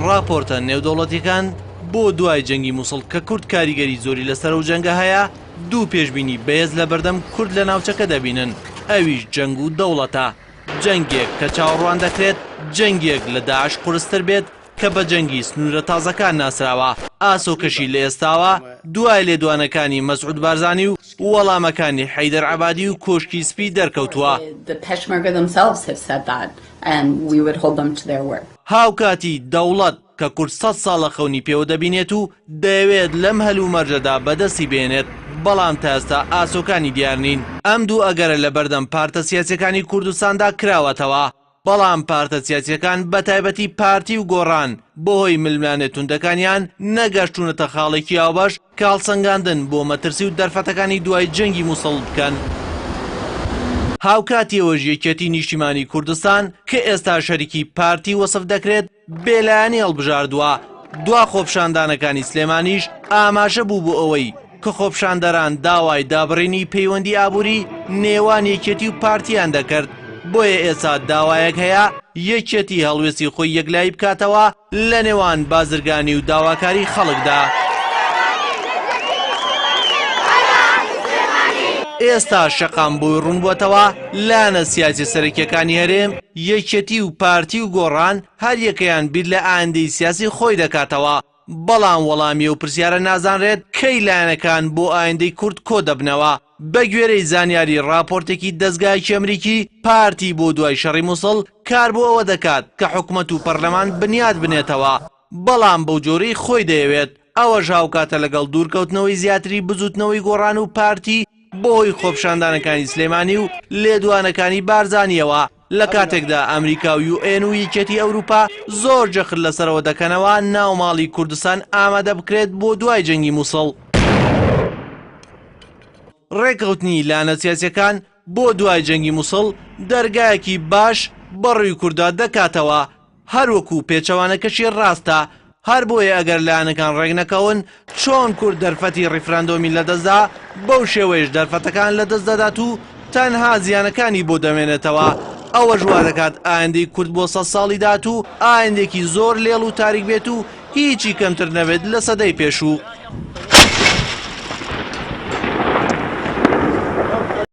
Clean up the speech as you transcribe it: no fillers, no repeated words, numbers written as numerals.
راپۆرتە نێودەوڵەتیەکان بۆ دوای جەنگی مووسڵ کە کورد کاریگەری زۆری لەسەر و جەنگە هەیە دوو پێشبینی بەهێز لە بەردەم کورد لە ناوچەکە دەبینن ئەویش جەنگ و دەوڵەتە جەنگێک کە چاوەڕوان دەکرێت جەنگێک لە داعش قورستر بێت کە بە جەنگی سنوورە تازەکان ناسراوە ئاسۆکەشی لە ئێستاوە دوای لێدوانەکانی مەسعود بارزانی و وەڵامەکانی حەیدەر عەبادی و کۆشکی سپی دەرکەوتووە هاوکاتی دەوڵەت کە کورد 100 ساڵە خەونی پێوە دەبینێت و دەیەوێت لەم هەلومەرجەدا بەدەستی بێنێت بەڵام تا ئێستا ئاسۆکانی دیار نین ئەم دوو ئەگەرە لە بەردەم پارتە سیاسیەکانی کوردستاندا کراوەتەوە بەڵام پارتە سیاسیەکان بەتایبەتی پارتی و گۆڕان بۆهۆی ململانێت توندەکانیان نەگەشتونەتە خاڵێکی ئاوبەش کە هەڵسەنگاندن بۆ مەترسی و دەرفەتەکانی دوای جەنگی مووسڵ بکەن هاوکاتی ئەوەش یەکێتی نیشتیمانی کوردستان کە ئێستا شەریکی پارتی وەسف دەکرێت بێلایەنی هەڵبژاردووە دوا خۆپشاندانەکانی سلێمانیش ئاماژە بوو بۆ ئەوەی کە خۆپشاندەران داوای دابڕینی پەیوەندی ئابووری نێوان یەکێتی و پارتیان دەکرد بۆیە ئێستا داوایەک هەیە یەکێتی هەڵوێستی خۆی یەکلایی بکاتەوە لە نێوان بازرگانی و داواکاری خەڵکدا ئێستا شەقام بۆی ڕوون بووەتەوە لانە سیاسی سەرەکیەکانی هەرێم یەکێتی و پارتی و گۆڕان هەر یەکەیان بیر لە ئایندەی سیاسی خۆی دەکاتەوە بەڵام وەڵامی و پرسیارە نازانرێت کەی لایەنەکان بۆ ئایندەی کورد کۆ دەبنەوە بە گوێرەی زانیاری راپۆرتێکی دەستگایکی ئەمریکی پارتی بۆ دوای شەڕی مووسڵ کار بۆ ئەوە دەکات کە حکومەت و پەرلەمان بنیاد بنێتەوە بەڵام بەو جۆرەی خۆی دەیەوێت ئەوەش هاوکاتە لەگەڵ دوورکەوتنەوەی زیاتری بزوتنەوەی گۆڕان و پارتی بۆی خۆپشاندانەکانی سلێمانی و لێدوانەکانی بارزانیەوە لە کاتێکدا ئەمریکا و UN و یەکێتی ئەوروپا زۆر جەخت لەسەرەوە دەکەنەوە ناوماڵی کوردستان ئامادە بکرێت بۆ دوای جەنگی مووسڵ ڕێکەوتنی لانە سیاسیەکان بۆ دوای جەنگی مووسڵ دەرگایەکی باش بەڕووی کووردا دەکاتەوە هەروەکو پێچەوانەکەشی ڕاستە هەر بۆیە ئەگەر لایەنەکان ڕێک نەکەون چۆن کورد دەرفەتی ڕیفراندۆمی لەدەستدا بەو شێوەیەش دەرفەتەکان لەدەست دەدات و تەنها زیانەکانی بۆ دەمێنێتەوە ئەوە ژوا دەکات ئایندەی کورد بۆ 100 ساڵی دات و ئایندێکی زۆر لێڵ و تاریک بێت و هیچی کەمتر نەبێت لە سەدەی پێشوو